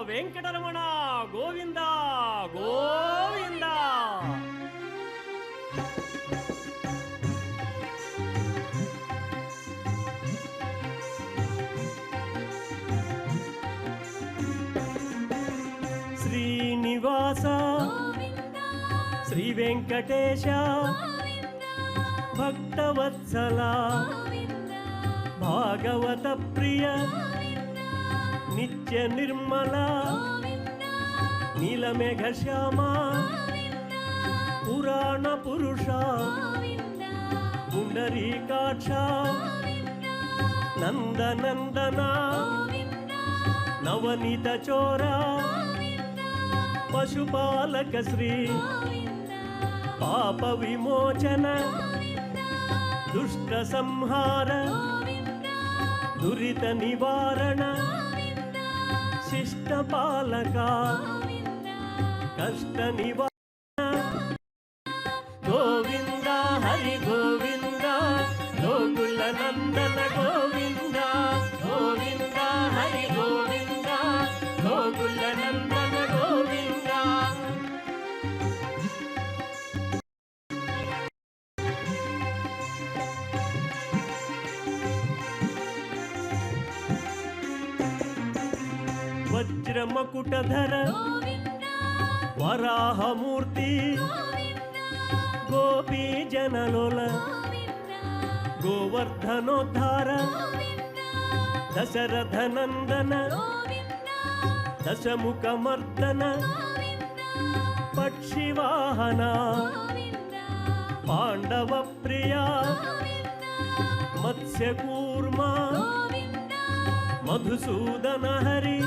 వెంకటరమణ గోవింద గోవింద. శ్రీనివాస శ్రీ వెంకటేశ భక్తవత్సల భాగవత ప్రియ నిత్య నిర్మల నీలమేఘ శ్యామ పురాణ పురుష పుండరీకాక్ష నందనందన నవనీత చోర పశుపాలక శ్రీ పాప విమోచన దుష్ట సంహార దురిత నివారణ శిష్ట పాలక కష్ట నివారణ గోవింద హరి గోవింద గోకుల నందన గోవింద గోవింద హరి గోవింద గోకుల నందన గోవింద. వజ్రమకుటధర వరాహమూర్తి గోపీ జనలోల గోవర్ధనోద్ధార దశరథ నందన దశముఖమర్దన పక్షివాహన పాండవ ప్రియా మత్స్యకూర్మ మధుసూదన హరి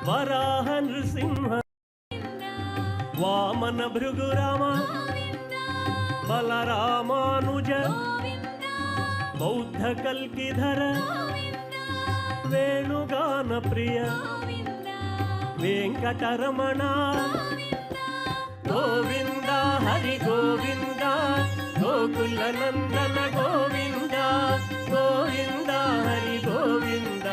వరాహ నృసింహ వామన భృగురామ బలరామానుజ బౌద్ధ కల్కిధర వేణుగాన ప్రియ వెంకటరమణ గోవింద హరి గోవింద గోకుల నందన గోవింద గోవింద హరి గోవింద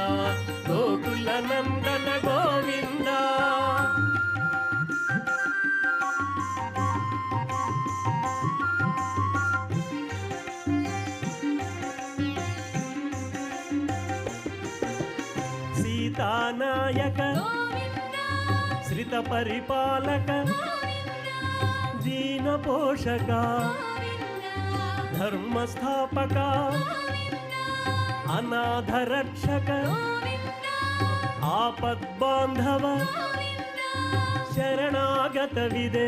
గోకుల నందన గోవింద. సీతానాయక శ్రిత పరిపాలక దీన పోషక ధర్మ స్థాపక అనాథ రక్షక ఆపద్బాంధవ శరణాగత విదే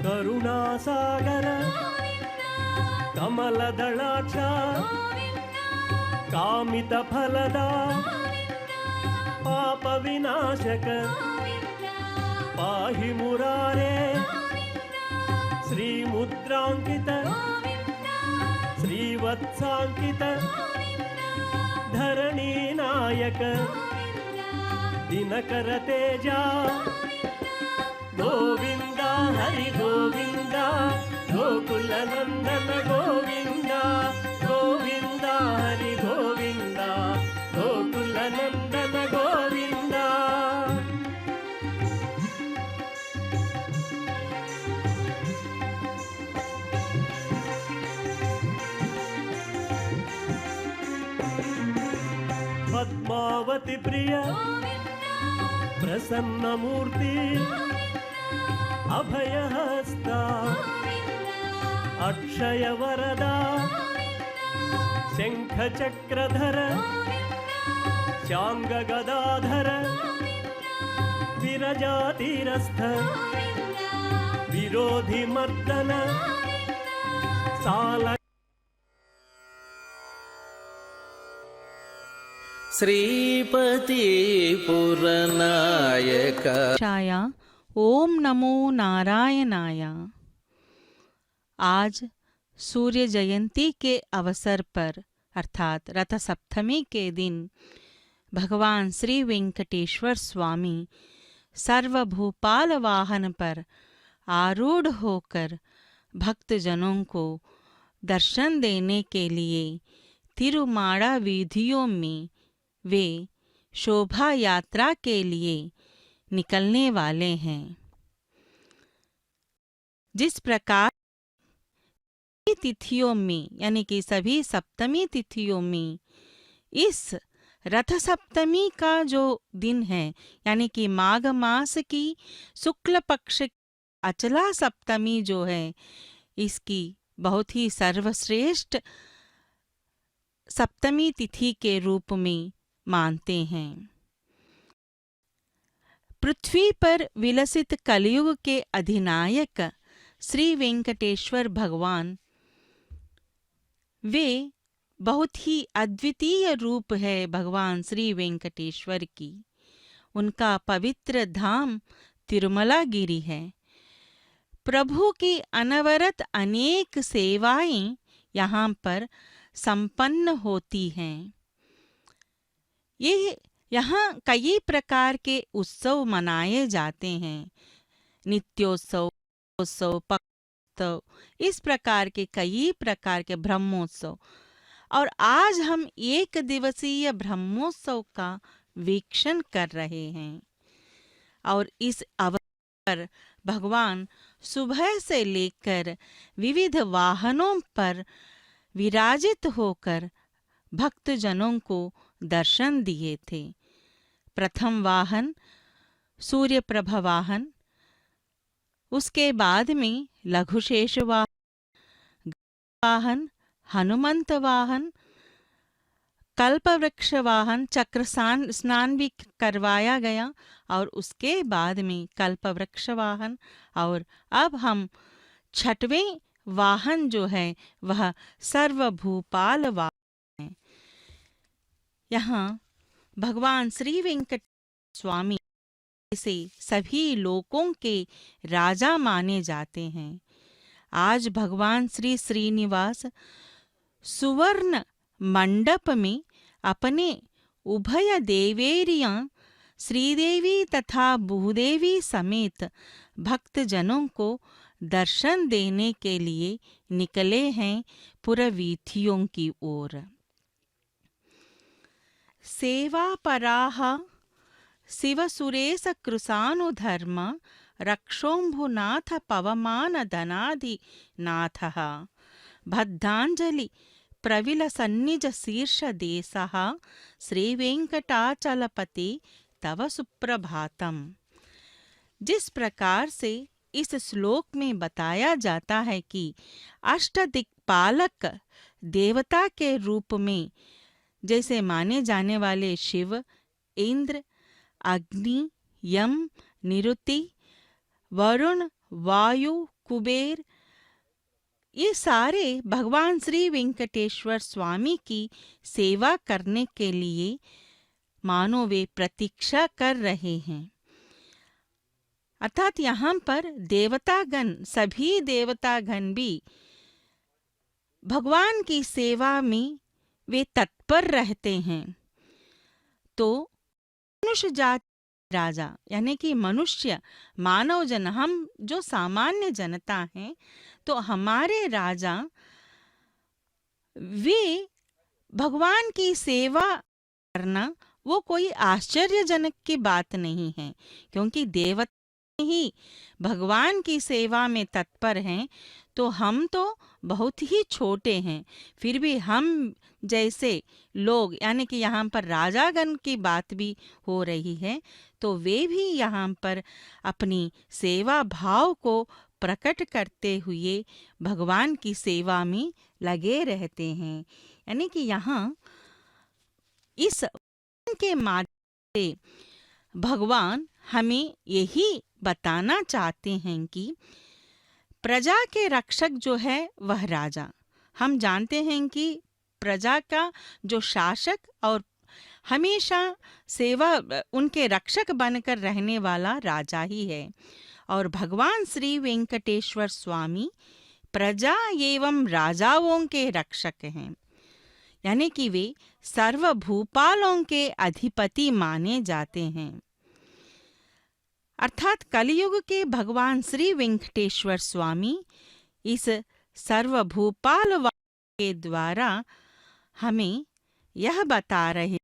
కరుణాసాగర కమలదళాక్ష కామిత ఫలదా పాప వినాశక పాహి మురారే శ్రీముద్రాంకిత శ్రీవత్సాంకిత ధరణీ నాయక దినకర తేజ గోవింద హరి గోవింద గోకుల నందన గోవింద గోవింద హరి గోవింద గోకుల నందన గోవింద. పద్మావతి ప్రియ ప్రసన్నమూర్తి అభయహస్త అక్షయ వరద శంఖ చక్రధర శాంగ గదాధర విరజాతిరస్థ విరోధి మర్దన సాల श्रीपति पुरनायक छाया ओम नमो नारायणाय। आज सूर्य जयंती के अवसर पर अर्थात रथ सप्तमी के दिन भगवान श्री वेंकटेश्वर स्वामी सर्वभूपाल वाहन पर आरूढ़ होकर भक्तजनों को दर्शन देने के लिए तिरुमाड़ा वीथियों में वे शोभा यात्रा के लिए निकलने वाले हैं। जिस प्रकार तिथियों में यानी कि सभी सप्तमी तिथियों में इस रथ सप्तमी का जो दिन है यानी कि माघ मास की शुक्ल पक्ष अचला सप्तमी जो है, इसकी बहुत ही सर्वश्रेष्ठ सप्तमी तिथि के रूप में मानते हैं। पृथ्वी पर विलसित कलयुग के अधिनायक श्री वेंकटेश्वर भगवान, वे बहुत ही अद्वितीय रूप है भगवान श्री वेंकटेश्वर की। उनका पवित्र धाम तिरुमलागिरी है। प्रभु की अनवरत अनेक सेवाएं यहाँ पर संपन्न होती हैं। ये यहाँ कई प्रकार के उत्सव मनाए जाते हैं, नित्योत्सव, उत्सव, पक्षोत्सव, इस प्रकार के कई प्रकार के ब्रह्मोत्सव। और आज हम एक दिवसीय ब्रह्मोत्सव का वीक्षण कर रहे हैं। और इस अवसर पर भगवान सुबह से लेकर विविध वाहनों पर विराजित होकर भक्तजनों को दर्शन दिए थे। प्रथम वाहन सूर्य प्रभ वाहन, उसके बाद में लघुशेष वाहन, हनुमंत वाहन, कल्पवृक्ष वाहन, चक्र स्नान भी करवाया गया और उसके बाद में कल्पवृक्ष वाहन। और अब हम छठवें वाहन जो है वह सर्वभूपाल वाहन है। यहाँ भगवान श्री वेंकट स्वामी से सभी लोकों के राजा माने जाते हैं। आज भगवान श्री श्रीनिवास सुवर्ण मंडप में अपने उभय देवेरियां श्रीदेवी तथा भूदेवी समेत भक्तजनों को दर्शन देने के लिए निकले हैं पुरवीथियों की ओर। सेवापराः शिवसुरेश कृशानुधर्म रक्षोम्भुनाथ पवमान धनाधिनाथः बद्धांजलि प्रविलसन्निज शीर्ष देशः श्रीवेंकटाचलपति तव सुप्रभातम। जिस प्रकार से इस श्लोक में बताया जाता है कि अष्टदिक्पालक देवता के रूप में जैसे माने जाने वाले शिव, इंद्र, अग्नि, यम, निरुति, वरुण, वायु, कुबेर, ये सारे भगवान श्री वेंकटेश्वर स्वामी की सेवा करने के लिए मानो वे प्रतीक्षा कर रहे हैं। अर्थात यहाँ पर देवतागण, सभी देवतागण भी भगवान की सेवा में वे तत्पर रहते हैं। तो मनुष्य जाति राजा यानी कि मनुष्य, मानव जन, हम जो सामान्य जनता हैं, तो हमारे राजा वे भगवान की सेवा करना वो कोई आश्चर्यजनक की बात नहीं है, क्योंकि देवता ही भगवान की सेवा में तत्पर हैं। तो हम तो बहुत ही छोटे हैं, फिर भी हम जैसे लोग, यानी कि यहाँ पर राजागण की बात भी हो रही है, तो वे भी यहाँ पर अपनी सेवा भाव को प्रकट करते हुए भगवान की सेवा में लगे रहते हैं। यानी कि यहाँ इस के माध्यम से भगवान हमें यही बताना चाहते हैं कि प्रजा के रक्षक जो है वह राजा। हम जानते हैं कि प्रजा का जो शासक और हमेशा सेवा उनके रक्षक बनकर रहने वाला राजा ही है। और भगवान श्री वेंकटेश्वर स्वामी प्रजा एवं राजाओं के रक्षक हैं, यानी कि वे सर्वभूपालों के अधिपति माने जाते हैं। अर्थात कलयुग के भगवान श्री वेंकटेश्वर स्वामी इस सर्वभूपाल के द्वारा हमें यह बता रहे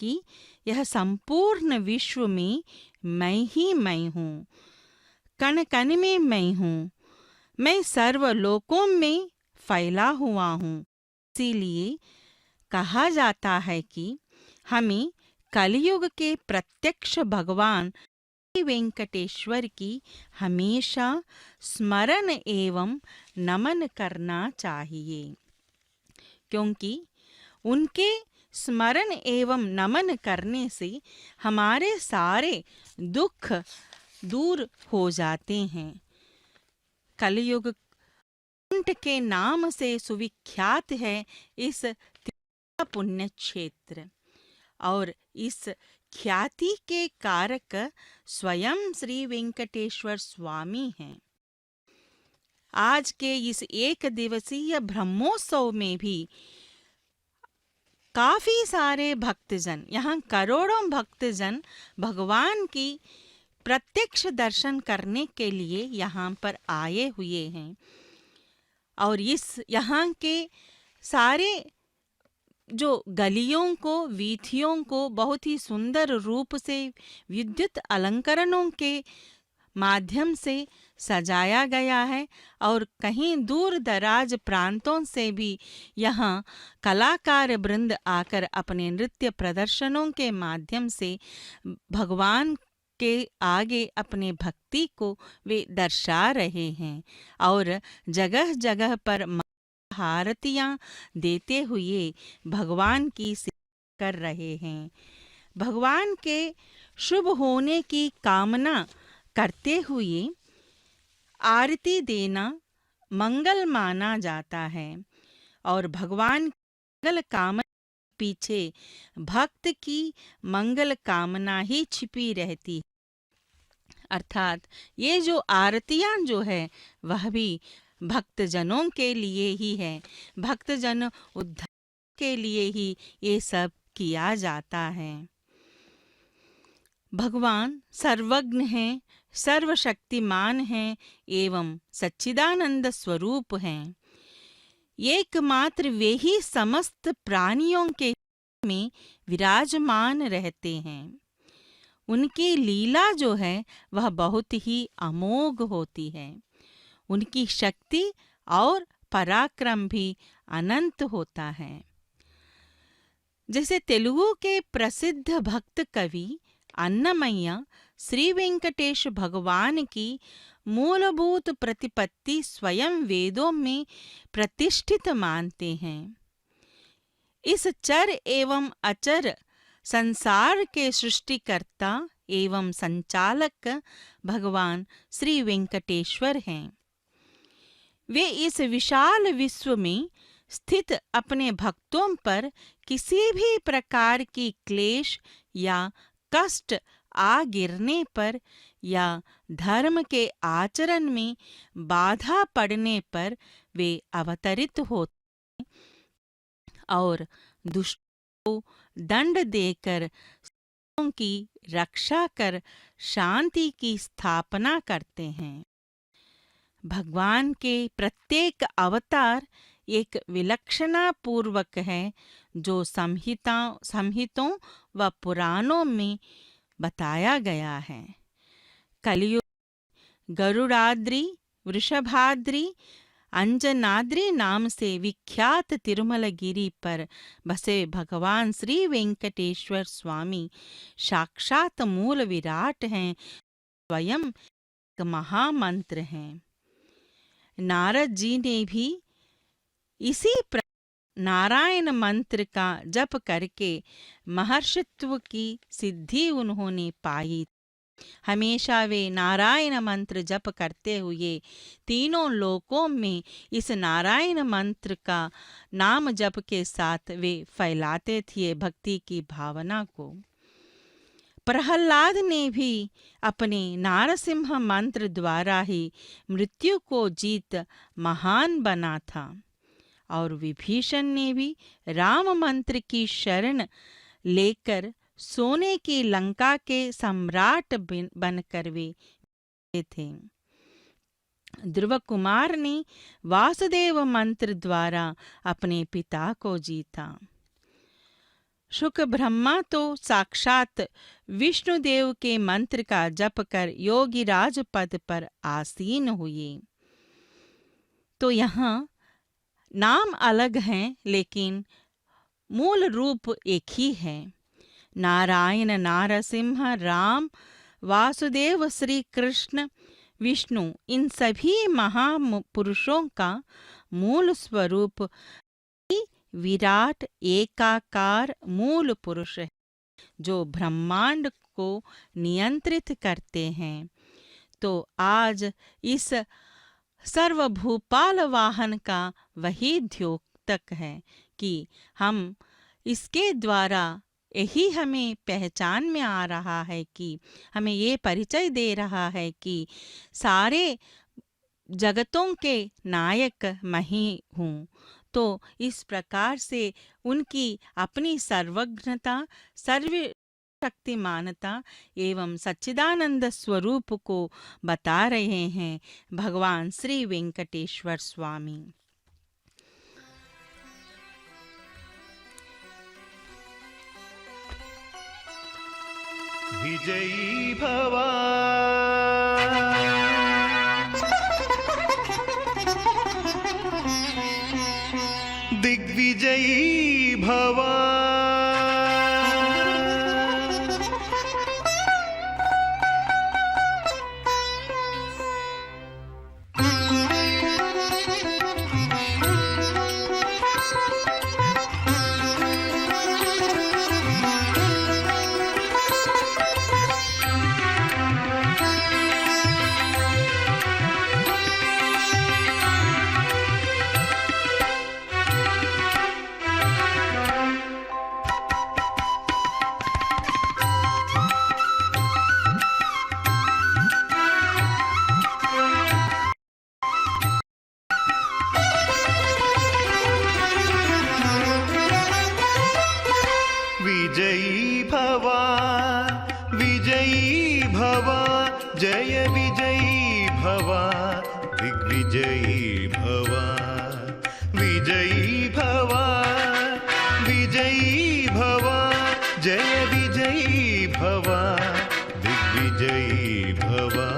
कि यह संपूर्ण विश्व में मैं ही मैं हूँ, कण कण में मैं हूँ, मैं सर्वलोकों में फैला हुआ हूँ। इसीलिए कहा जाता है कि हमें कलयुग के प्रत्यक्ष भगवान श्री वेंकटेश्वर की हमेशा स्मरण एवं नमन करना चाहिए, क्योंकि उनके स्मरण एवं नमन करने से हमारे सारे दुख दूर हो जाते हैं। कलयुग कुंठ के नाम से सुविख्यात है इस पुण्य क्षेत्र, और इस ख्याति के कारक स्वयं श्री वेंकटेश्वर स्वामी हैं। आज के इस एक दिवसीय ब्रह्मोत्सव में भी काफी सारे भक्तजन, यहाँ करोड़ों भक्तजन भगवान की प्रत्यक्ष दर्शन करने के लिए यहाँ पर आए हुए हैं। और इस यहाँ के सारे जो गलियों को, वीथियों को बहुत ही सुंदर रूप से विद्युत अलंकरणों के माध्यम से सजाया गया है, और कहीं दूर दराज प्रांतों से भी यहाँ कलाकार वृंद आकर अपने नृत्य प्रदर्शनों के माध्यम से भगवान के आगे अपने भक्ति को वे दर्शा रहे हैं, और जगह जगह पर आरतियां देते हुए भगवान की सेवा कर रहे हैं। भगवान के शुभ होने की कामना करते हुए आरती देना मंगल माना जाता है, और भगवान की मंगल कामना पीछे भक्त की मंगल कामना ही छिपी रहती है। अर्थात ये जो आरतियां जो है वह भी भक्तजनों के लिए ही है, भक्तजन उद्धार के लिए ही ये सब किया जाता है। भगवान सर्वज्ञ हैं, सर्वशक्तिमान हैं एवं सच्चिदानंद स्वरूप हैं। एकमात्र वे ही समस्त प्राणियों के में विराजमान रहते हैं। उनकी लीला जो है वह बहुत ही अमोघ होती है। उनकी शक्ति और पराक्रम भी अनंत होता है। जैसे तेलुगु के प्रसिद्ध भक्त कवि अन्नमय्य श्री वेंकटेश भगवान की मूलभूत प्रतिपत्ति स्वयं वेदों में प्रतिष्ठित मानते हैं। इस चर एवं अचर संसार के सृष्टिकर्ता एवं संचालक भगवान श्री वेंकटेश्वर हैं। वे इस विशाल विश्व में स्थित अपने भक्तों पर किसी भी प्रकार की क्लेश या कष्ट आ गिरने पर या धर्म के आचरण में बाधा पड़ने पर वे अवतरित होते और दुष्टों को दंड देकर की रक्षा कर शांति की स्थापना करते हैं। भगवान के प्रत्येक अवतार एक विलक्षणा पूर्वक है, जो संहितों व पुराणों में बताया गया है। कलियुग गरुड़ाद्रि, वृषभाद्रि, अंजनाद्रि नाम से विख्यात तिरुमलगिरी पर बसे भगवान श्री वेंकटेश्वर स्वामी साक्षात मूल विराट हैं, स्वयं एक महामंत्र हैं। नारद जी ने भी इसी नारायण मंत्र का जप करके महर्षित्व की सिद्धि उन्होंने पाई। हमेशा वे नारायण मंत्र जप करते हुए तीनों लोकों में इस नारायण मंत्र का नाम जप के साथ वे फैलाते थे भक्ति की भावना को। प्रहलाद ने भी अपने नारसिंह मंत्र द्वारा ही मृत्यु को जीत महान बना था, और विभीषण ने भी राम मंत्र की शरण लेकर सोने की लंका के सम्राट बनकर वे थे। ध्रुव कुमार ने वासुदेव मंत्र द्वारा अपने पिता को जीता। शुक ब्रह्मा तो साक्षात विष्णुदेव के मंत्र का जप कर योगी राज पद पर आसीन हुए। तो यहाँ नाम अलग हैं लेकिन मूल रूप एक ही है। नारायण, नारसिंह, राम, वासुदेव, श्री कृष्ण, विष्णु, इन सभी महापुरुषों का मूल स्वरूप विराट एकाकार मूल पुरुष है जो ब्रह्मांड को नियंत्रित करते हैं। तो आज इस सर्वभूपाल वाहन का वही द्योतक है कि हम इसके द्वारा यही हमें पहचान में आ रहा है कि हमें ये परिचय दे रहा है कि सारे जगतों के नायक मैं ही हूँ। तो इस प्रकार से उनकी अपनी सर्वज्ञता, सर्वशक्तिमानता एवं सच्चिदानंद स्वरूप को बता रहे हैं भगवान श्री वेंकटेश्वर स्वामी। विजयी भवा दिग्विजयी भवा विजयी भवा, विजयी भवा, जय विजयी भवा, दिग्विजयी भवा, विजयी भवा, विजयी भवा, जय विजयी भवा, दिग्विजयी भवा।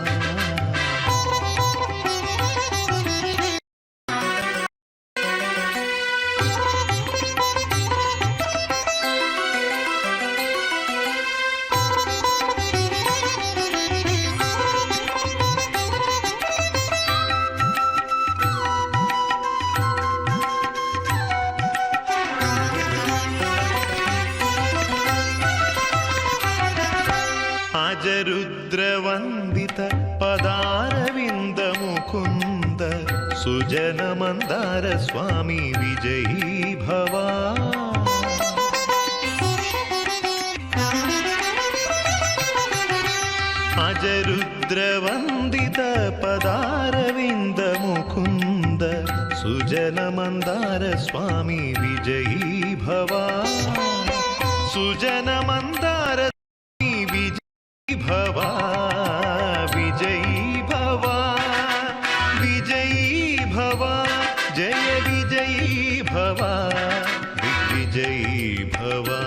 रुद्रवंदित पदारविंद मुकुंद सुजन मंदार स्वामी विजयी भवा। अज रुद्रवंदित पदारविंद मुकुंद सुजन मंदार स्वामी विजयी भवा। सुजन मंदार भवा, विजयी भवा, विजयी भवा, जय विजयी भवा, दिग्विजयी भवा।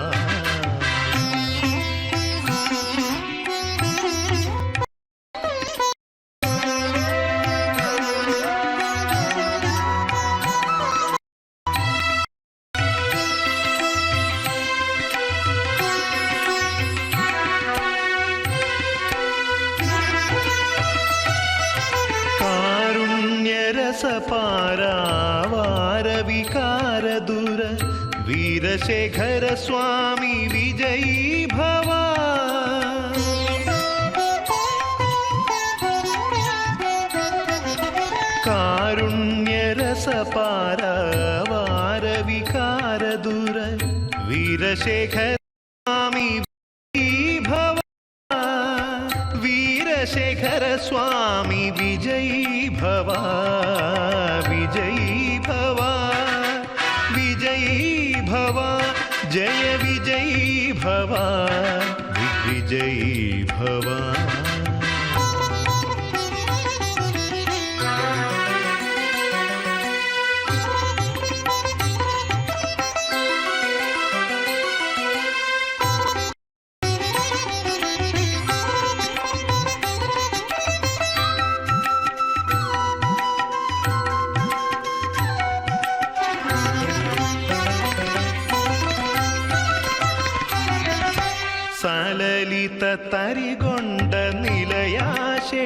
पारावार विकार दूर वीरशेखर स्वामी विजयी भवा। कारुण्य रस पारावार विकार दूर वीरशेखर स्वामी विजयी भवा। वीरशेखर स्वामी विजयी भवा, विजयी भवा, विजयी भवा, जय विजयी भवा, दिग्विजयी भवा। സലലിത തരികൊണ്ട നിലയാശേഷാചലേശ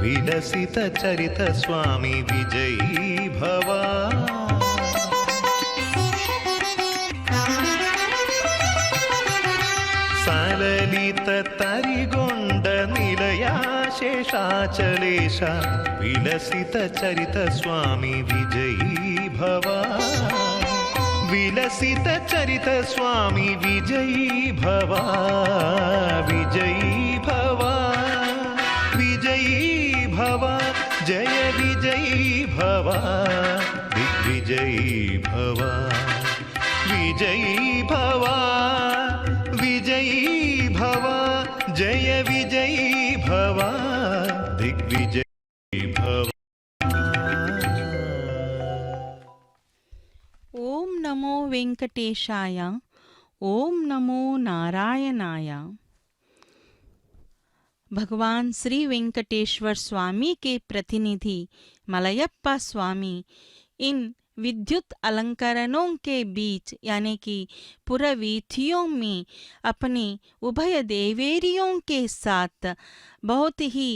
വിലസിത ചരിത സ്വാമി വിജയീ ഭവ. സലലിത തരികൊണ്ട നിലയാശേഷാചലേശ വിലസിത ചരിത സ്വാമി വിജയീ ഭവ. विलसित चरित स्वामी विजयी भव. विजयी भव विजयी भव जय विजयी भव. दिग्विजयी भव विजयी भव. विजयी भव जय विजयी भव. दिग्विजयी भव. ओम नमो वेंकटेशाय. ओम नमो नारायणाय. भगवान श्री वेंकटेश्वर स्वामी के प्रतिनिधि मलयप्पा स्वामी इन विद्युत अलंकरणों के बीच यानी कि पुरवीथियों में अपने उभय देवेरियों के साथ बहुत ही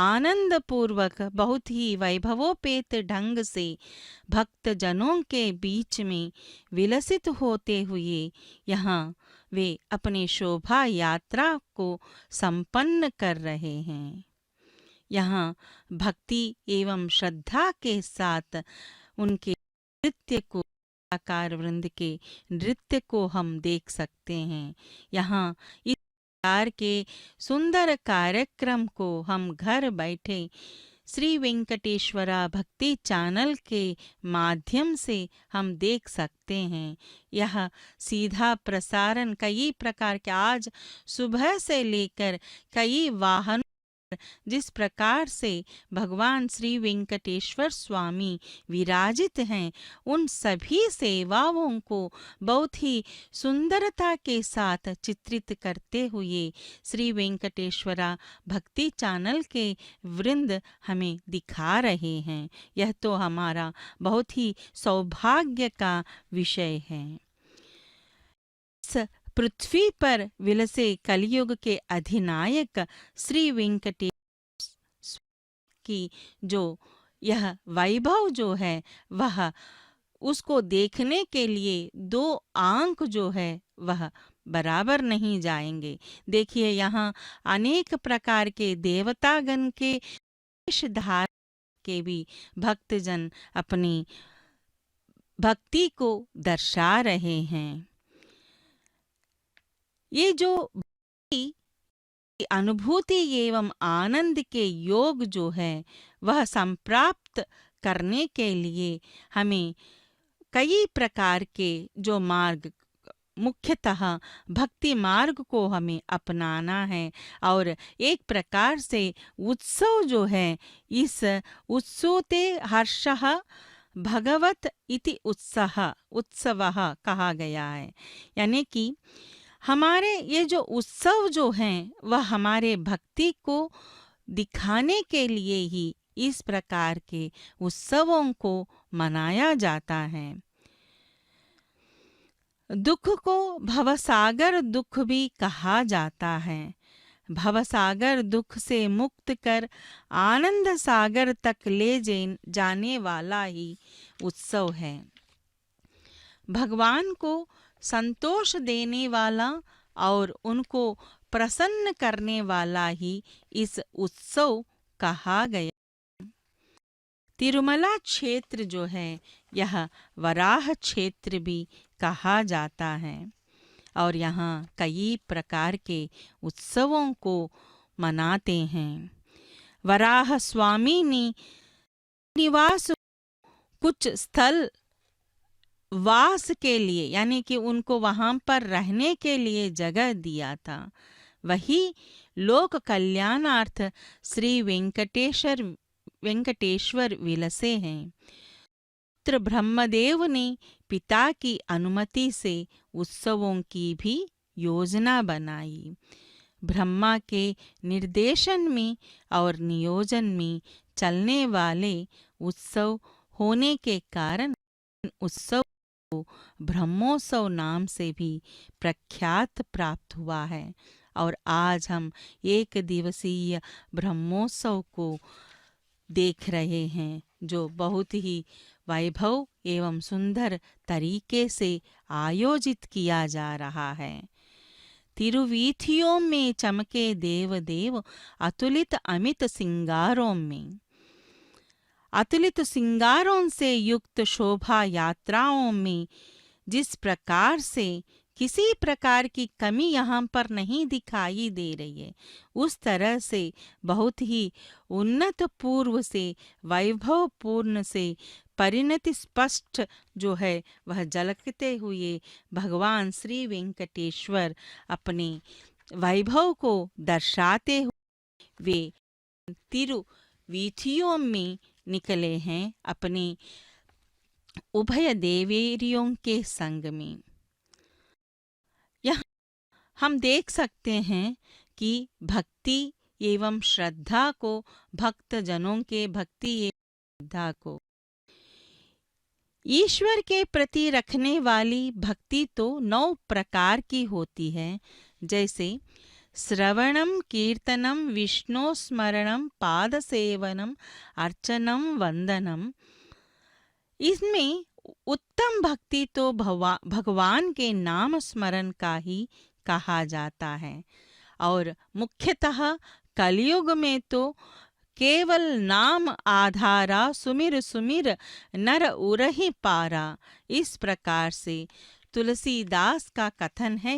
आनंद पूर्वक बहुत ही वैभवोपेत ढंग से भक्त जनों के बीच में विलसित होते हुए यहाँ वे अपने शोभा यात्रा को संपन्न कर रहे हैं। यहाँ भक्ति एवं श्रद्धा के साथ उनके नृत्य को कलाकार वृंद के नृत्य को हम देख सकते हैं। यहाँ इस प्रकार के सुंदर कार्यक्रम को हम घर बैठे श्री वेंकटेश्वरा भक्ति चैनल के माध्यम से हम देख सकते हैं। यह सीधा प्रसारण कई प्रकार के आज सुबह से लेकर कई वाहनों जिस प्रकार से भगवान श्री वेंकटेश्वर स्वामी विराजित हैं उन सभी सेवाओं को बहुत ही सुंदरता के साथ चित्रित करते हुए श्री वेंकटेश्वरा भक्ति चैनल के वृंद हमें दिखा रहे हैं। यह तो हमारा बहुत ही सौभाग्य का विषय है। पृथ्वी पर विलसे कलयुग के अधिनायक श्री वेंकटेश्वर की जो यह वैभव जो है वह उसको देखने के लिए दो आंख जो है वह बराबर नहीं जाएंगे। देखिए यहाँ अनेक प्रकार के देवतागण के वेशधारण के भी भक्तजन अपनी भक्ति को दर्शा रहे हैं। ये जो अनुभूति एवं आनंद के योग जो है वह संप्राप्त करने के लिए हमें कई प्रकार के जो मार्ग मुख्यतः भक्ति मार्ग को हमें अपनाना है और एक प्रकार से उत्सव जो है इस उत्सवते हर्षः भगवत इति उत्सवः कहा गया है। यानी कि हमारे ये जो उत्सव जो हैं वह हमारे भक्ति को दिखाने के लिए ही इस प्रकार के उत्सवों को मनाया जाता है। दुख को भवसागर दुख भी कहा जाता है। भवसागर दुख से मुक्त कर आनंद सागर तक ले जाने वाला ही उत्सव है। भगवान को संतोष देने वाला और उनको प्रसन्न करने वाला ही इस उत्सव कहा गया। तिरुमला क्षेत्र जो है यह वराह क्षेत्र भी कहा जाता है और यहाँ कई प्रकार के उत्सवों को मनाते हैं। वराह स्वामी ने निवास कुछ स्थल वास के लिए यानी कि उनको वहां पर रहने के लिए जगह दिया था। वही लोक कल्याणार्थ श्री वेंकटेश्वर विलसे हैं। पुत्र ब्रह्मदेव ने पिता की अनुमति से उत्सवों की भी योजना बनाई। ब्रह्मा के निर्देशन में और नियोजन में चलने वाले उत्सव होने के कारण उत्सव ब्रह्मोत्सव नाम से भी प्रख्यात प्राप्त हुआ है। और आज हम एक दिवसीय ब्रह्मोत्सव को देख रहे हैं, जो बहुत ही वैभव एवं सुंदर तरीके से आयोजित किया जा रहा है। तिरुवीथियों में चमके देव देव, अतुलित अमित सिंगारों में। अतुलित सिंगारों से युक्त शोभा यात्राओं में जिस प्रकार से किसी प्रकार की कमी यहाँ पर नहीं दिखाई दे रही है, उस तरह से बहुत ही उन्नत पूर्व से वैभव पूर्ण से परिणति स्पष्ट जो है वह झलकते हुए भगवान श्री वेंकटेश्वर अपने वैभव को दर्शाते हुए वे तिरुवीथियों में निकले हैं अपने उभय देवेरियों के संग में। यहाँ हम देख सकते हैं कि भक्ति एवं श्रद्धा को, भक्त जनों के भक्ति एवं श्रद्धा को ईश्वर के प्रति रखने वाली भक्ति तो 9 प्रकार की होती है, जैसे श्रवणम कीर्तनम विष्णु स्मरणम पाद सेवनम अर्चनम वंदनम। इसमें उत्तम भक्ति तो भगवान के नाम स्मरण का ही कहा जाता है। और मुख्यतः कलयुग में तो केवल नाम आधारा, सुमिर सुमिर नर उरहि पारा, इस प्रकार से तुलसीदास का कथन है।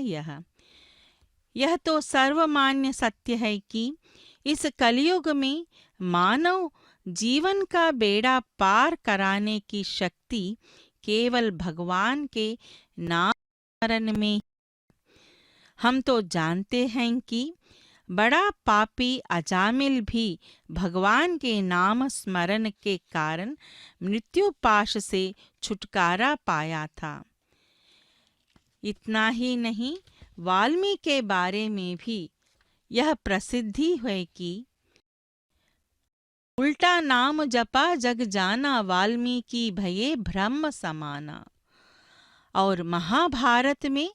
यह तो सर्वमान्य सत्य है कि इस कलयुग में मानव जीवन का बेड़ा पार कराने की शक्ति केवल भगवान के नाम स्मरण में। हम तो जानते हैं कि बड़ा पापी अजामिल भी भगवान के नाम स्मरण के कारण मृत्यु पाश से छुटकारा पाया था। इतना ही नहीं, वाल्मीकि के बारे में भी यह प्रसिद्धि है कि उल्टा नाम जपा जग जाना, वाल्मीकि भये ब्रह्म समाना। और महाभारत में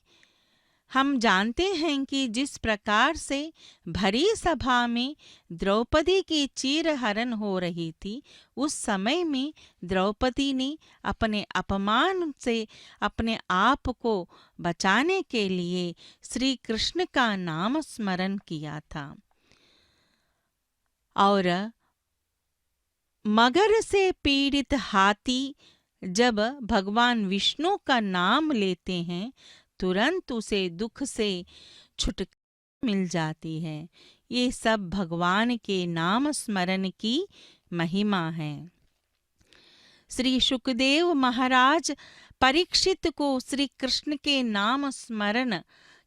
हम जानते हैं कि जिस प्रकार से भरी सभा में द्रौपदी की चीरहरण हो रही थी, उस समय में द्रौपदी ने अपने अपमान से अपने आप को बचाने के लिए श्री कृष्ण का नाम स्मरण किया था। और मगर से पीड़ित हाथी जब भगवान विष्णु का नाम लेते हैं, तुरंत उसे दुख से छुटकारा मिल जाती है। ये सब भगवान के नाम स्मरण की महिमा है। श्री शुकदेव महाराज परीक्षित को श्री कृष्ण के नाम स्मरण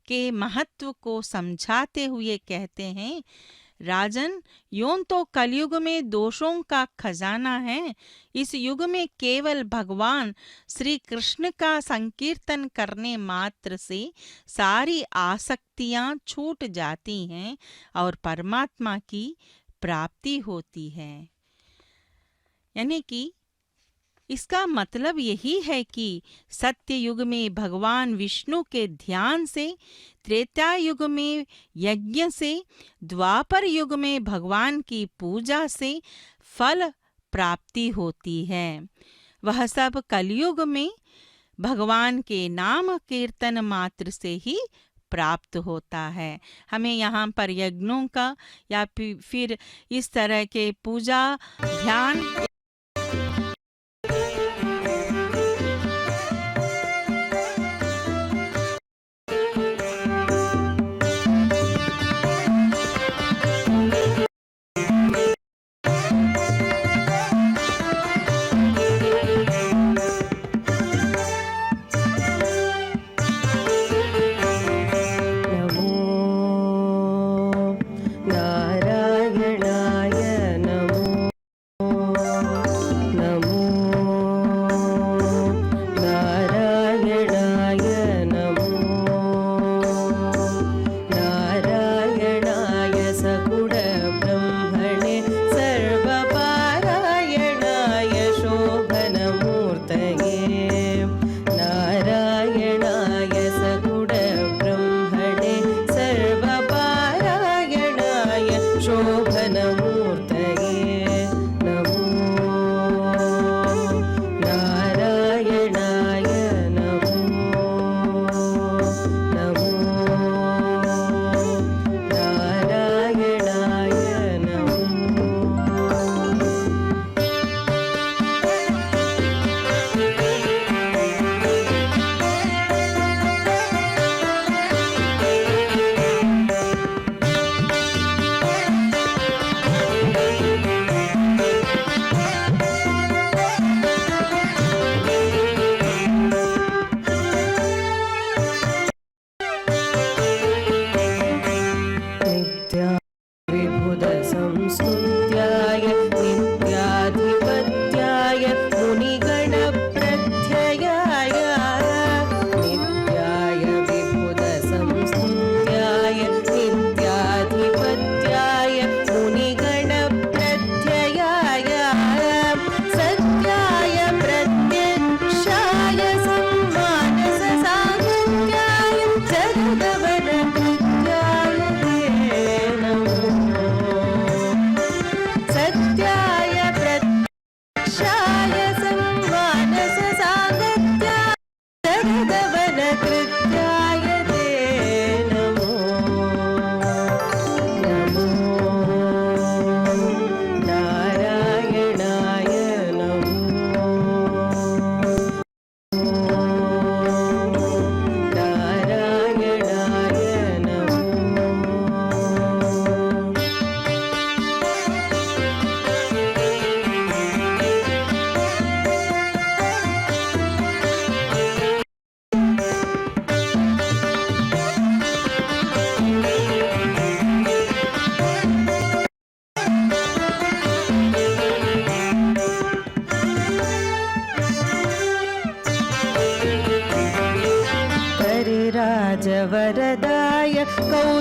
के महत्व को समझाते हुए कहते हैं, राजन, यूं तो कलयुग में दोषों का खजाना है। इस युग में केवल भगवान श्री कृष्ण का संकीर्तन करने मात्र से सारी आसक्तियां छूट जाती हैं और परमात्मा की प्राप्ति होती है। यानी कि इसका मतलब यही है कि सत्य युग में भगवान विष्णु के ध्यान से, त्रेता युग में यज्ञ से, द्वापर युग में भगवान की पूजा से फल प्राप्ति होती है। वह सब कलयुग में भगवान के नाम कीर्तन मात्र से ही प्राप्त होता है। हमें यहाँ पर यज्ञों का या फिर इस तरह के पूजा ध्यान नारायणाय नमो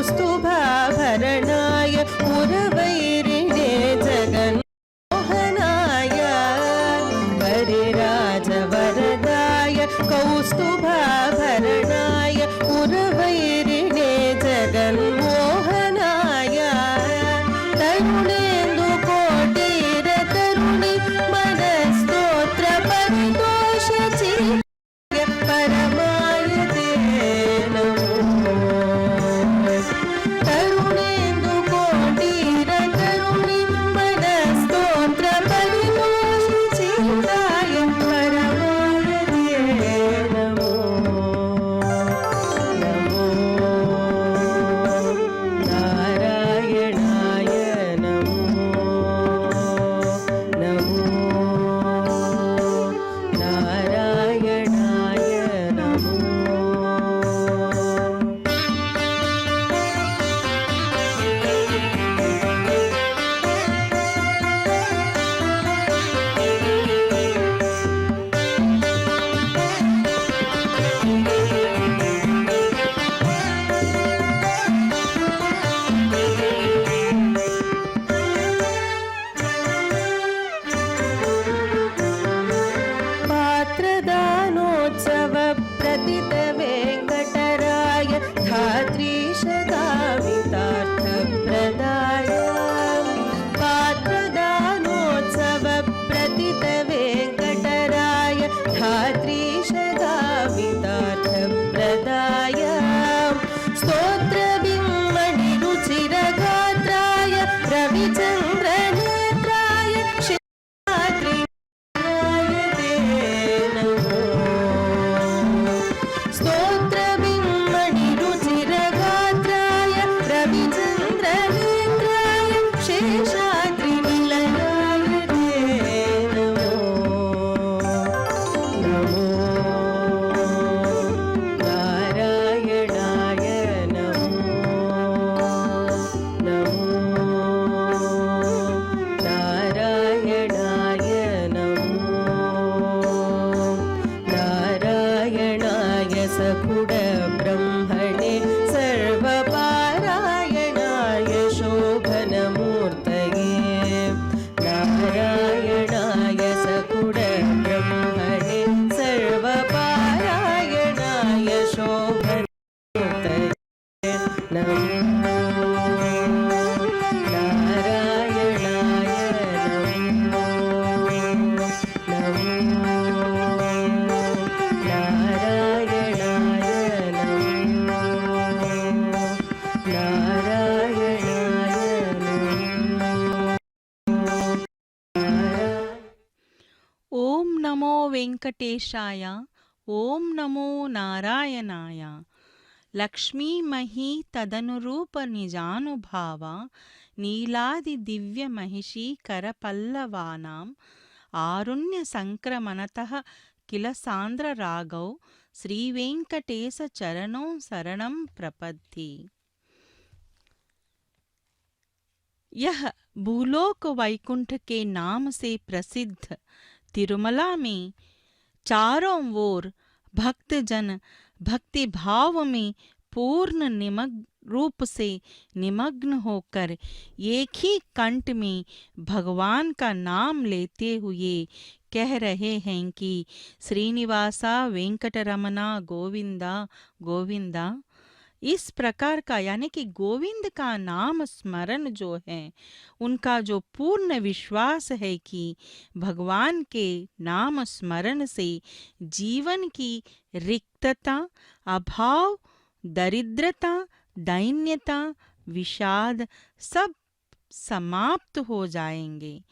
कौस्तुभाभरणाय पुरवैरिणे जगन्मोहनाय हरिराजवरदाय कौस्तुभाभरणाय पुरवैरिणे जगन्मोहनाय तरुणेन्दुकोटिरतरुणि मनस्तोत्र परितोषचित्ताय परमाय ते नमो तरुणेन्दुकोटिरतरुणि मनस्तोत्र परितोषचित्ताय परमाय ते नमो नमो नारायणाय नमो नमो नारायणाय नमो पात्रदानोत्सव प्रदित वेङ्कटराय धात्रीशदामितार्थप्रदाय पात्रदानोत्सव प्रदित वेङ्कटराय धात्रीशदामितार्थप्रदाय स्तोत्रबिम्मणिरुचिरगात्राय रविचन्द्रनेत्राय शिवात्रि स्तोत्रबिम्मणिरुचिरगात्राय रविचन्द्रनेत्राय शेषाद्रिनिलयाय ते नमो नमो नारायणाय नमो नमो नारायणाय नमो नारायणाय सकुडब्रह्मणे सर्वपारायणाय शोभनमूर्तये नारायणाय सकुडब्रह्मणे सर्वपारायणाय शोभनमूर्तये नमो नारायणाय नमो नमो नारायणाय नमो नारायणाय नमो ओम नमो वेंकटेशाय ओम नमो नारायणाय लक्ष्मी मही तदनुरूप निजानुभाव नीलादि दिव्य महिषी करपल्लवानां आरुण्य संक्रमणतः किल सांद्र रागौ श्री वेंकटेश चरणों शरणं प्रपद्ये। यह भूलोक वैकुंठ के नाम से प्रसिद्ध तिरुमला में चारों ओर भक्तजन भक्ति भाव में पूर्ण रूप से निमग्न होकर एक ही कंठ में भगवान का नाम लेते हुए कह रहे हैं कि श्रीनिवासा वेंकटरमना गोविंदा गोविंदा। इस प्रकार का यानी कि गोविंद का नाम स्मरण जो है, उनका जो पूर्ण विश्वास है कि भगवान के नाम स्मरण से जीवन की रिक्तता, अभाव, दरिद्रता, दैन्यता, विषाद सब समाप्त हो जाएंगे,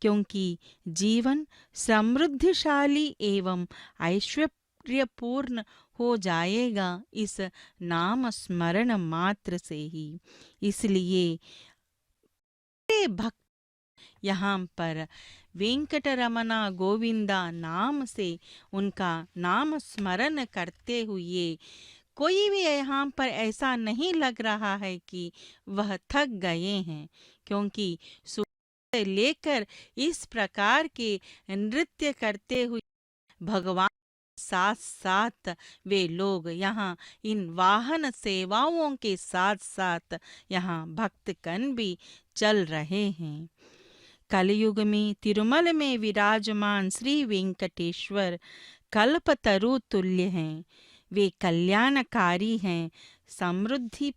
क्योंकि जीवन समृद्धिशाली एवं ऐश्वर्यपूर्ण हो जाएगा इस नाम स्मरण मात्र से ही। इसलिए भक्त यहाँ पर वेंकटरमना गोविंदा नाम से उनका नाम स्मरण करते हुए कोई भी यहाँ पर ऐसा नहीं लग रहा है कि वह थक गए हैं, क्योंकि सुबह से लेकर इस प्रकार के नृत्य करते हुए भगवान साथ साथ वे लोग यहाँ इन वाहन सेवाओं के साथ साथ यहाँ भक्तगण भी चल रहे हैं। कलयुग में तिरुमल में विराजमान श्री वेंकटेश्वर कल्पतरु तुल्य हैं। वे कल्याणकारी हैं, समृद्धि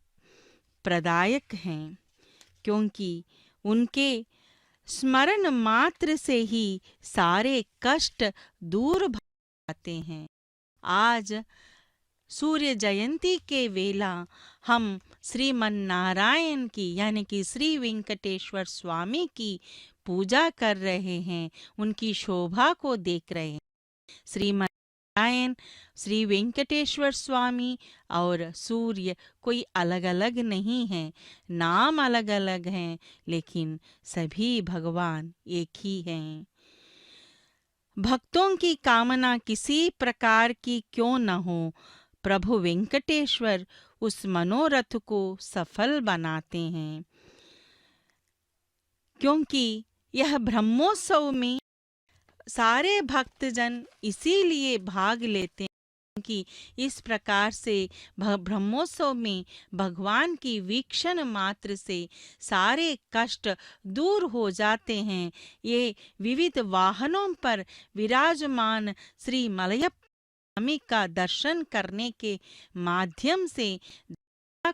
प्रदायक हैं, क्योंकि उनके स्मरण मात्र से ही सारे कष्ट दूर भागते हैं। आज सूर्य जयंती के वेला हम श्रीमन नारायण की यानी कि श्री वेंकटेश्वर स्वामी की पूजा कर रहे हैं, उनकी शोभा को देख रहे हैं। श्रीमन नारायण, श्री वेंकटेश्वर स्वामी और सूर्य कोई अलग अलग नहीं हैं, नाम अलग अलग हैं, लेकिन सभी भगवान एक ही हैं। भक्तों की कामना किसी प्रकार की क्यों न हो, प्रभु वेंकटेश्वर उस मनोरथ को सफल बनाते हैं। क्योंकि यह ब्रह्मोत्सव में सारे भक्तजन इसीलिए भाग लेते हैं कि इस प्रकार से ब्रह्मोत्सव में भगवान की वीक्षण मात्र से सारे कष्ट दूर हो जाते हैं। ये विविध वाहनों पर विराजमान श्री मलयप्पा स्वामी का दर्शन करने के माध्यम से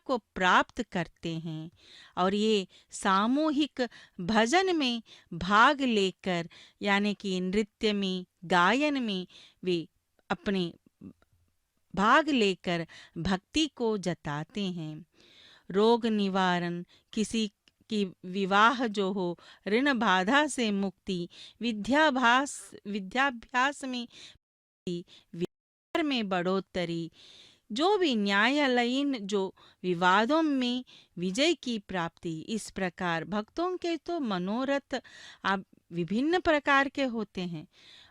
को प्राप्त करते हैं और ये सामूहिक भजन में भाग लेकर यानी कि नृत्य में, गायन में वे अपने भाग लेकर भक्ति को जताते हैं। रोग निवारण, किसी की विवाह जो हो, ऋण बाधा से मुक्ति, विद्याभ्यास में में बढ़ोतरी, जो भी न्यायालयीन जो विवादों में विजय की प्राप्ति, इस प्रकार भक्तों के तो मनोरथ आप विभिन्न प्रकार के होते हैं।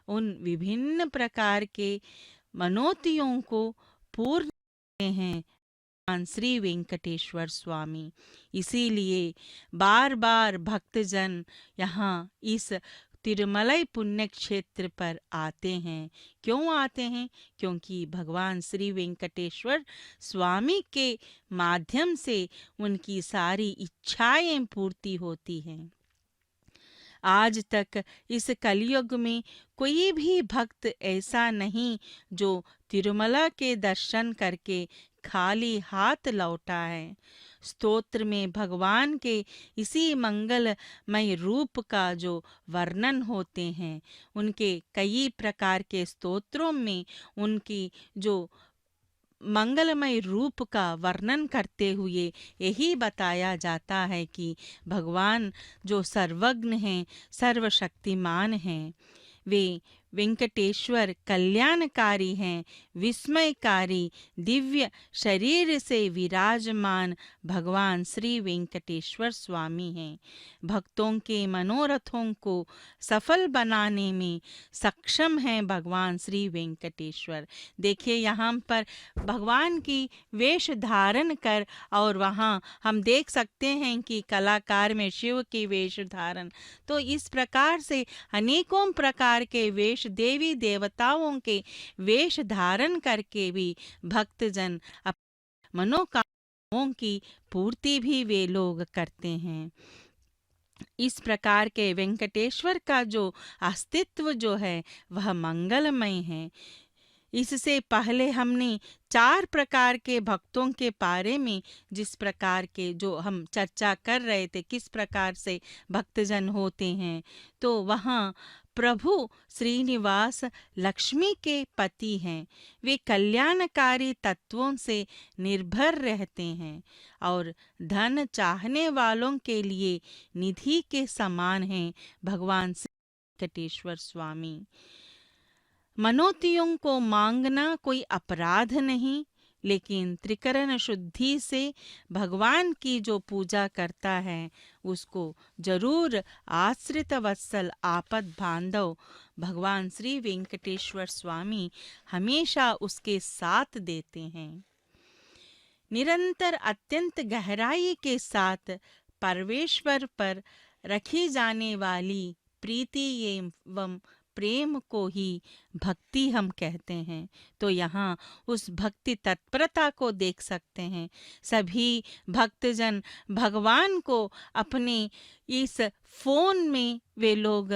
उन विभिन्न प्रकार के मनोतियों को पूर्ण करते हैं भगवान श्री वेंकटेश्वर स्वामी। इसीलिए बार बार भक्तजन यहाँ इस तिरुमलाई पुण्य क्षेत्र पर आते हैं। क्यों आते हैं? क्योंकि भगवान श्री वेंकटेश्वर स्वामी के माध्यम से उनकी सारी इच्छाएं पूर्ति होती हैं। आज तक इस कलयुग में कोई भी भक्त ऐसा नहीं जो तिरुमला के दर्शन करके खाली हाथ लौटा है। स्तोत्र में भगवान के इसी मंगलमय रूप का जो वर्णन होते हैं, उनके कई प्रकार के स्तोत्रों में उनकी जो मंगलमय रूप का वर्णन करते हुए यही बताया जाता है कि भगवान जो सर्वज्ञ हैं, सर्वशक्तिमान हैं, वे वेंकटेश्वर कल्याणकारी हैं, विस्मयकारी दिव्य शरीर से विराजमान भगवान श्री वेंकटेश्वर स्वामी हैं। भक्तों के मनोरथों को सफल बनाने में सक्षम हैं भगवान श्री वेंकटेश्वर। देखिए यहाँ पर भगवान की वेश धारण कर और वहाँ हम देख सकते हैं कि कलाकार में शिव की वेश धारण, तो इस प्रकार से अनेकों प्रकार के वेश देवी देवताओं के वेश धारण करके भी भक्तजन अपनी मनोकामनाओं की पूर्ति भी वे लोग करते हैं। इस प्रकार के वेंकटेश्वर का जो अस्तित्व जो है वह मंगलमय है। इससे पहले हमने 4 प्रकार के भक्तों के बारे में जिस प्रकार के जो हम चर्चा कर रहे थे, किस प्रकार से भक्तजन होते हैं, तो वहाँ प्रभु श्रीनिवास लक्ष्मी के पति हैं। वे कल्याणकारी तत्वों से निर्भर रहते हैं और धन चाहने वालों के लिए निधि के समान हैं भगवान श्री वेंकटेश्वर स्वामी। मनोतियों को मांगना कोई अपराध नहीं, लेकिन त्रिकरण शुद्धि से भगवान की जो पूजा करता है उसको जरूर आश्रित वत्सल आपद बांधव भगवान श्री वेंकटेश्वर स्वामी हमेशा उसके साथ देते हैं। निरंतर अत्यंत गहराई के साथ परमेश्वर पर रखी जाने वाली प्रीति एवं प्रेम को ही भक्ति हम कहते हैं। तो यहाँ उस भक्ति तत्परता को देख सकते हैं। सभी भक्तजन भगवान को अपने इस फोन में वे लोग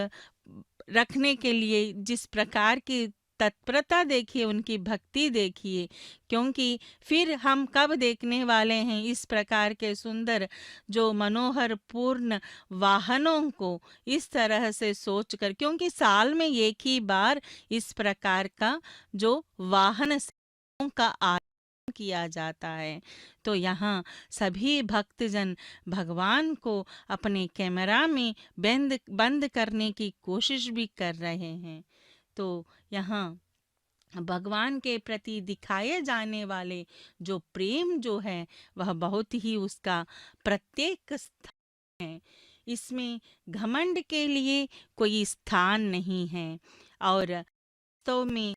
रखने के लिए जिस प्रकार की तत्परता देखिए, उनकी भक्ति देखिए, क्योंकि फिर हम कब देखने वाले हैं इस प्रकार के सुंदर जो मनोहर पूर्ण वाहनों को इस तरह से सोचकर, क्योंकि साल में एक ही बार इस प्रकार का जो वाहन का आयोजन किया जाता है। तो यहाँ सभी भक्तजन भगवान को अपने कैमरा में बंद करने की कोशिश भी कर रहे हैं। तो यहाँ भगवान के प्रति दिखाए जाने वाले जो प्रेम जो है वह बहुत ही उसका प्रत्येक स्थान है। इसमें घमंड के लिए कोई स्थान नहीं है और तो में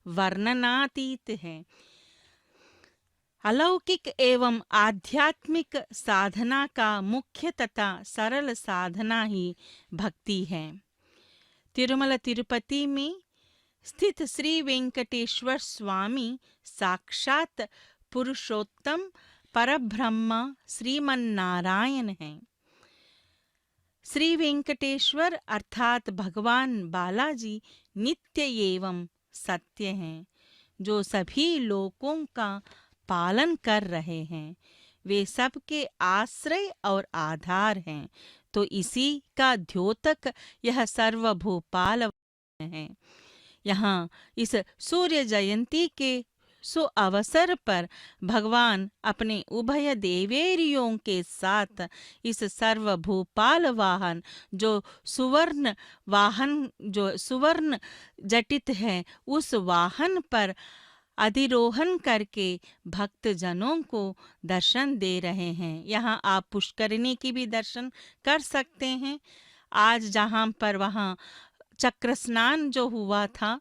वर्णनातीत है। अलौकिक एवं आध्यात्मिक साधना का मुख्य तथा सरल साधना ही भक्ति है। तिरुमला तिरुपति में स्थित श्री वेंकटेश्वर स्वामी साक्षात पुरुषोत्तम परब्रह्म श्रीमन्नारायण हैं। श्री वेंकटेश्वर अर्थात भगवान बालाजी नित्य एवं सत्य हैं, जो सभी लोकों का पालन कर रहे हैं। वे सबके आश्रय और आधार हैं। तो इसी का द्योतक यह सर्वभूपाल है। यहाँ इस सूर्य जयंती के सुअवसर पर भगवान अपने उभय देवेरियों के साथ इस सर्वभूपाल वाहन जो सुवर्ण वाहन जो सुवर्ण जटित है उस वाहन पर अधिरोहण करके भक्त जनों को दर्शन दे रहे हैं। यहाँ आप पुष्करिणी की भी दर्शन कर सकते हैं। आज जहाँ पर वहाँ चक्र स्नान जो हुआ था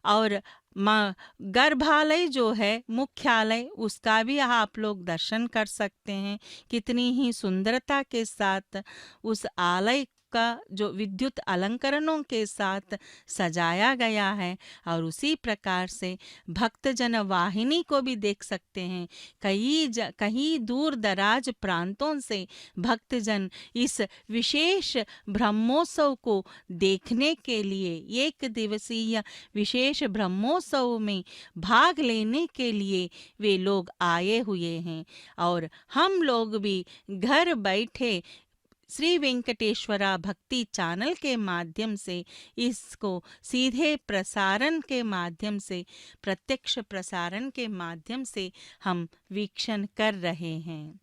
और गर्भालय जो है मुख्यालय उसका भी आप लोग दर्शन कर सकते हैं। कितनी ही सुंदरता के साथ उस आलय का जो विद्युत अलंकरणों के साथ सजाया गया है। और उसी प्रकार से भक्तजन वाहिनी को भी देख सकते हैं। कहीं दूर दराज प्रांतों से भक्तजन इस विशेष ब्रह्मोत्सव को देखने के लिए, एक दिवसीय विशेष ब्रह्मोत्सव में भाग लेने के लिए वे लोग आए हुए हैं। और हम लोग भी घर बैठे श्री वेंकटेश्वरा भक्ति चैनल के माध्यम से इसको सीधे प्रसारण के माध्यम से, प्रत्यक्ष प्रसारण के माध्यम से हम वीक्षण कर रहे हैं।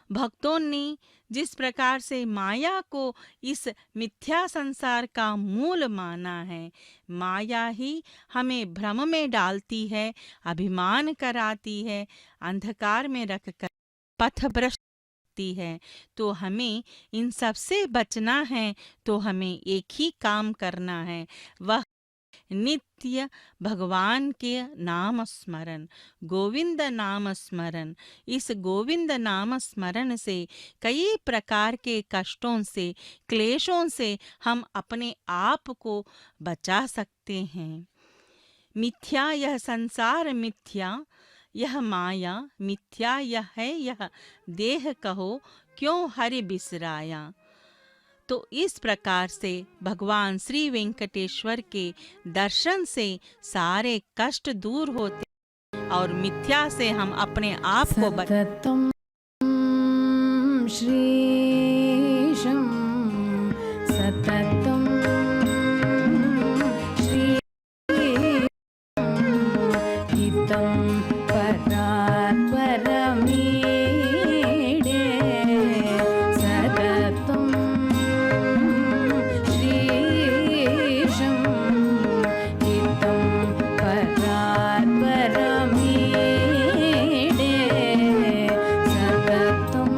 भक्तों ने जिस प्रकार से माया को इस मिथ्या संसार का मूल माना है, माया ही हमें भ्रम में डालती है, अभिमान कराती है, अंधकार में रखकर पथभ्रष्ट है। तो हमें इन सब से बचना है। तो हमें एक ही काम करना है, वह नित्य भगवान के नाम स्मरण, गोविंद नाम स्मरण। इस गोविंद नाम स्मरण से कई प्रकार के कष्टों से, क्लेशों से हम अपने आप को बचा सकते हैं। मिथ्या यह संसार मिथ्या, यह माया मिथ्या, यह है यह देह कहो क्यों हरि बिसराया। तो इस प्रकार से भगवान श्री वेंकटेश्वर के दर्शन से सारे कष्ट दूर होते और मिथ्या से हम अपने आप को सततं श्रीशं सततं हितं परात्परमीडे सततं श्रीशं हितं परात्परमीडे सततं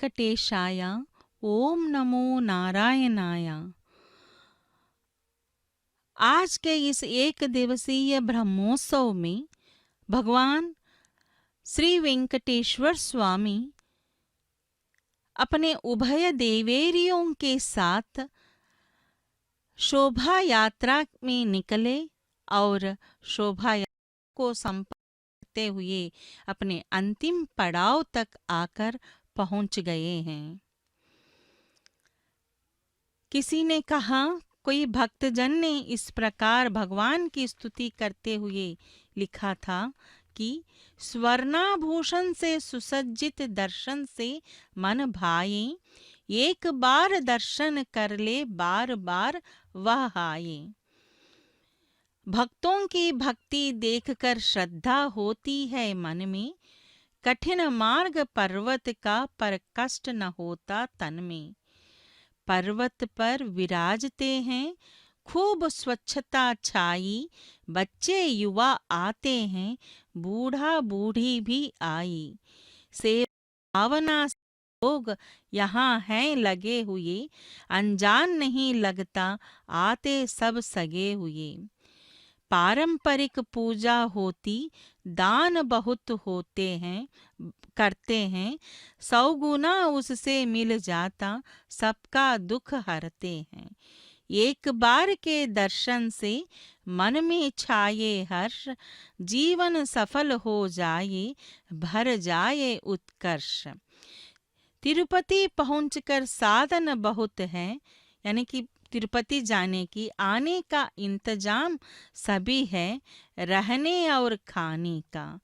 वेंकटेशाय। ओम नमो नारायणाय। आज के इस एक दिवसीय ब्रह्मोत्सव में भगवान श्री वेंकटेश्वर स्वामी अपने उभय देवेरियों के साथ शोभा यात्रा में निकले और शोभा यात्रा को संपन्न करते हुए अपने अंतिम पड़ाव तक आकर पहुंच गए हैं। किसी ने कहा, कोई भक्तजन ने इस प्रकार भगवान की स्तुति करते हुए लिखा था कि स्वर्णाभूषण से सुसज्जित दर्शन से मन भाए, एक बार दर्शन कर ले बार बार वह आए। भक्तों की भक्ति देखकर श्रद्धा होती है मन में, कठिन मार्ग पर्वत का पर कष्ट न होता तन में। पर्वत पर विराजते हैं खूब स्वच्छता छाई, बच्चे युवा आते हैं बूढ़ा बूढ़ी भी आई। सेवा भावना लोग यहाँ हैं लगे हुए, अनजान नहीं लगता आते सब सगे हुए। पारंपरिक पूजा होती, दान बहुत होते हैं करते हैं, 100 गुना उससे मिल जाता, सबका दुख हरते हैं। एक बार के दर्शन से मन में छाये हर्ष, जीवन सफल हो जाए भर जाए उत्कर्ष। तिरुपति पहुंचकर साधन बहुत है, यानी कि तिरुपति जाने की, आने का इंतजाम सभी है, रहने और खाने का।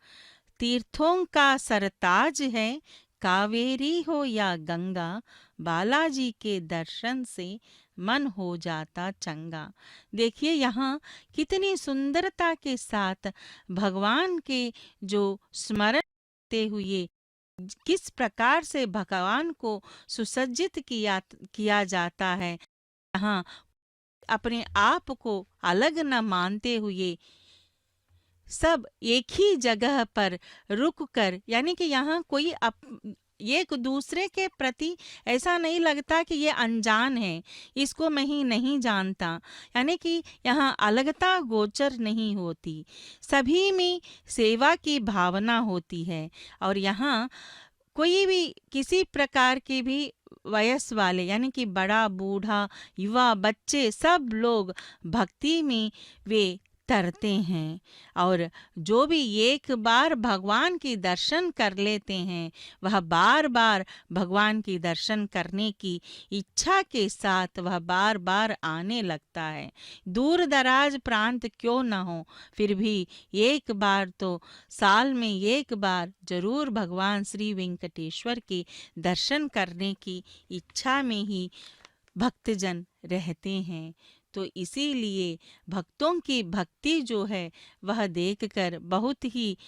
तीर्थों का सरताज है, कावेरी हो या गंगा, बालाजी के दर्शन से मन हो जाता चंगा। देखिए यहाँ कितनी सुंदरता के साथ भगवान के जो स्मरण करते हुए किस प्रकार से भगवान को सुसज्जित किया जाता है। यहाँ अपने आप को अलग न मानते हुए सब एक ही जगह पर रुककर, यानी कि यहाँ कोई एक दूसरे के प्रति ऐसा नहीं लगता कि ये अनजान है, इसको मैं ही नहीं जानता, यानी कि यहाँ अलगता गोचर नहीं होती, सभी में सेवा की भावना होती है। और यहाँ कोई भी किसी प्रकार की भी वयस वाले, यानी कि बड़ा बूढ़ा युवा बच्चे सब लोग भक्ति में वे तरते हैं। और जो भी एक बार भगवान की दर्शन कर लेते हैं वह बार बार भगवान की दर्शन करने की इच्छा के साथ वह बार बार आने लगता है। दूर दराज प्रांत क्यों न हो, फिर भी एक बार तो साल में एक बार जरूर भगवान श्री वेंकटेश्वर के दर्शन करने की इच्छा में ही भक्तजन रहते हैं। तो इसीलिए भक्तों की भक्ति जो है वह देखकर बहुत ही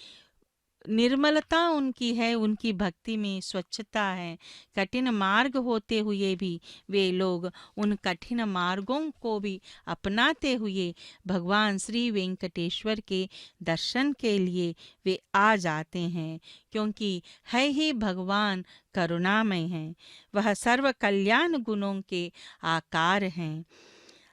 निर्मलता उनकी है, उनकी भक्ति में स्वच्छता है। कठिन मार्ग होते हुए भी वे लोग उन कठिन मार्गों को भी अपनाते हुए भगवान श्री वेंकटेश्वर के दर्शन के लिए वे आ जाते हैं, क्योंकि है ही भगवान करुणामय हैं, वह सर्व कल्याण गुणों के आकार हैं।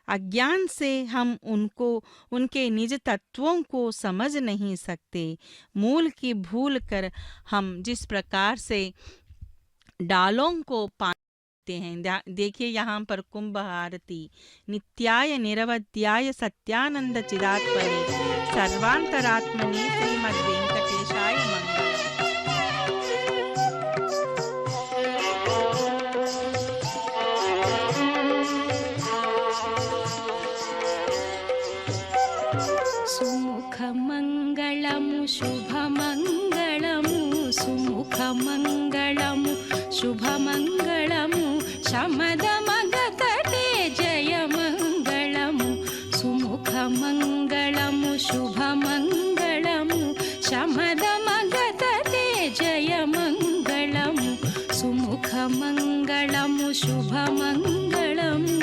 अज्ञान से हम उनको उनके निज तत्वों को समझ नहीं सकते। मूल की भूल कर हम जिस प्रकार से डालों को पाते हैं, देखिए यहाँ पर कुंभ आरती। नित्याय निरवध्याय सत्यानंद चिदात्मने सर्वांतरात्मने श्रीमद् वेंकटेशाय मंगलम्। सुमुखमङ्गलमु शुभमङ्गलमु, सुमुखमङ्गलमु शुभमङ्गलमु, शमदमगतटे जयमङ्गलमु। सुमुखमङ्गलमु शुभमङ्गलमु, शमदमगतटे जयमङ्गलमु। सुमुखमङ्गलमु शुभमङ्गलमु।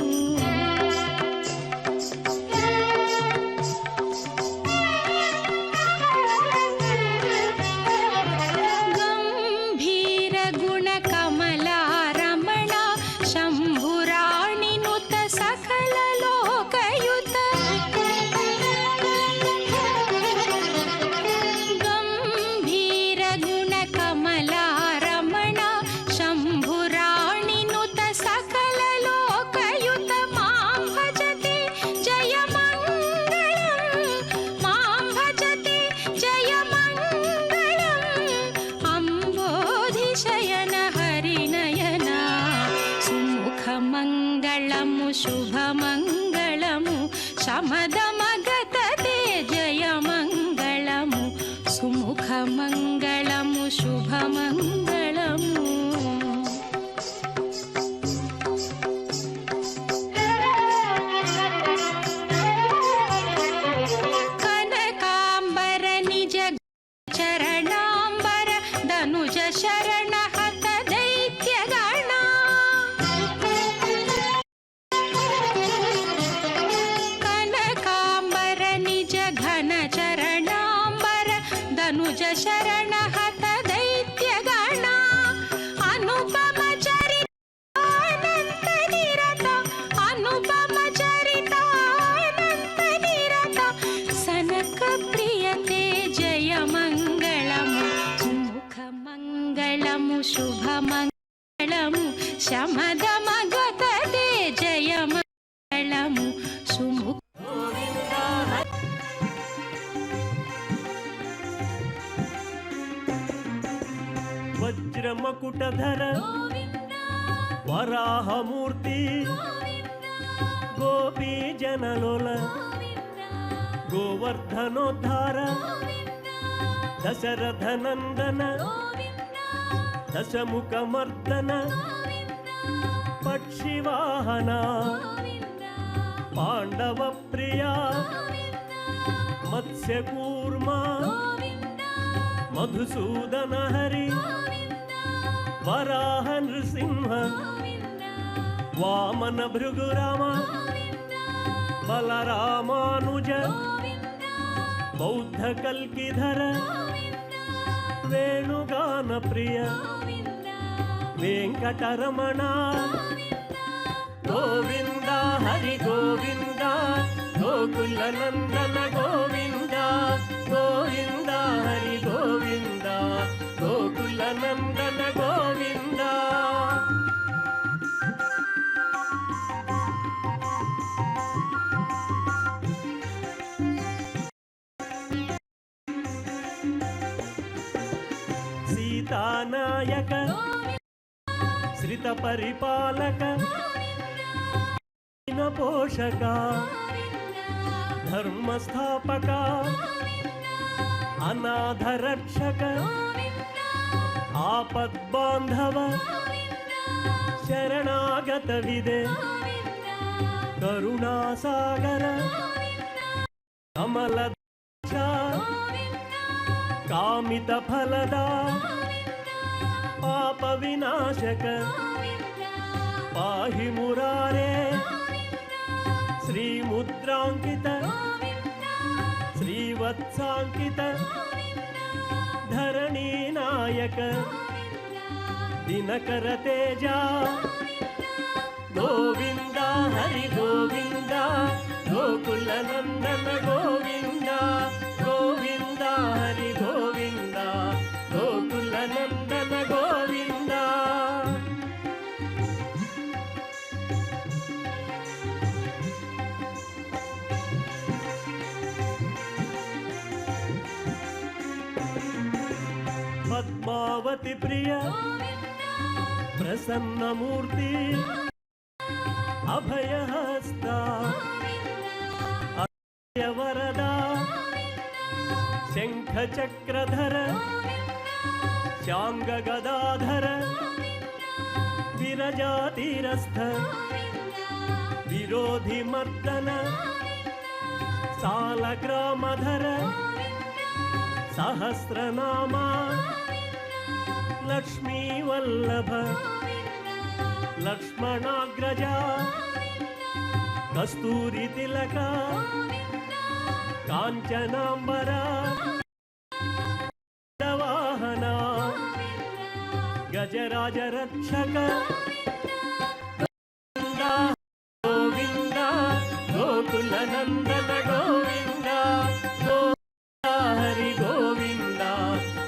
गम्भीर गुणकमला శుభమంగళము శమదమగతతే జయమంగళము సుముఖమంగళము శుభమంగళము కనకాంబర నిజ చరణాంబర ధనుజ శరణ హత దైత్యగణ కనకాంబర నిజ ఘన చరణాంబర ధనుజ శరణ హత దైత్యగణ అనుపమ చరితానంత నిరత అనుపమ చరితానంత నిరత సనక ప్రియతే జయమంగళము సుముఖమంగళము శుభమంగళము శమదమగతతే జయమంగళము సుముఖ వజ్రమకుటధర వరాహమూర్తి గోపీ జనలోల గోవర్ధనోద్ధార దశరథ నందన దశముఖమర్దన పక్షివాహన పాండవ ప్రియా మత్స్యకూర్మా మధుసూదన హరి వరాహ నృసింహ వామన భృగురామ బలరామానుజ బౌద్ధ కల్కిధర వేణుగాన ప్రియ వెంకటరమణ గోవింద హరి గోవింద గోకుల నందన గోవింద గోవింద హరి గోవింద గోకుల నందన గోవింద సీతానాయక శ్రిత పరిపాలక పోషక ధర్మస్థాపక అనాథరక్షక ఆపద్బాంధవ శరణాగత విదే కరుణాసాగర కమల కామిత ఫలదా పాప వినాశక పాహి మురారే శ్రీముద్రాంకిత శ్రీవత్సాంకిత ధరణీ నాయక దినకర తేజ గోవింద హరి గోవింద గోకుల నందన గోవింద గోవింద హరి గోవింద గోకుల నందన గోవింద పద్మావతి ప్రియ ప్రసన్నమూర్తి అభయహస్త అభయవరద శంఖచక్రధర శాంగగదాధర విరజాతిరస్థ విరోధి మర్దన సాలగ్రామధర సహస్రనామా లక్ష్మీ వల్లభ లక్ష్మణాగ్రజ కస్తూరి తిలక కాంచనాంబర వాహన గజరాజ రక్షక గోవింద గోకుల నందన గోవింద గోవింద హరి గోవింద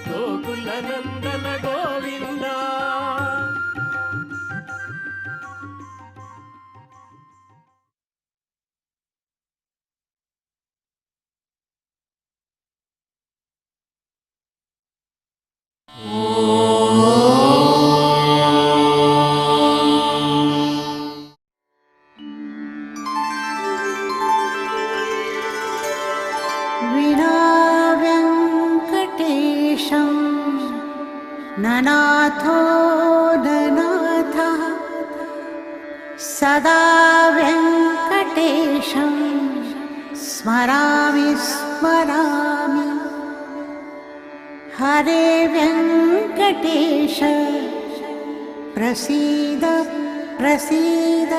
గోకుల నందన గోవింద ननाथो ननाथः सदा वेङ्कटेशं स्मरामि स्मरामि हरे वेङ्कटेश प्रसीद प्रसीद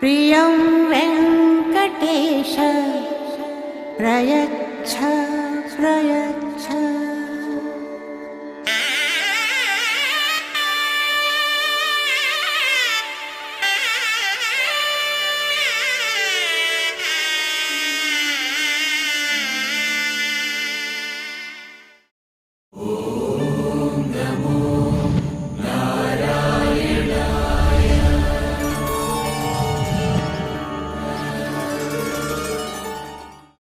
प्रियं वेङ्कटेश प्रयच्छ प्रयच्छ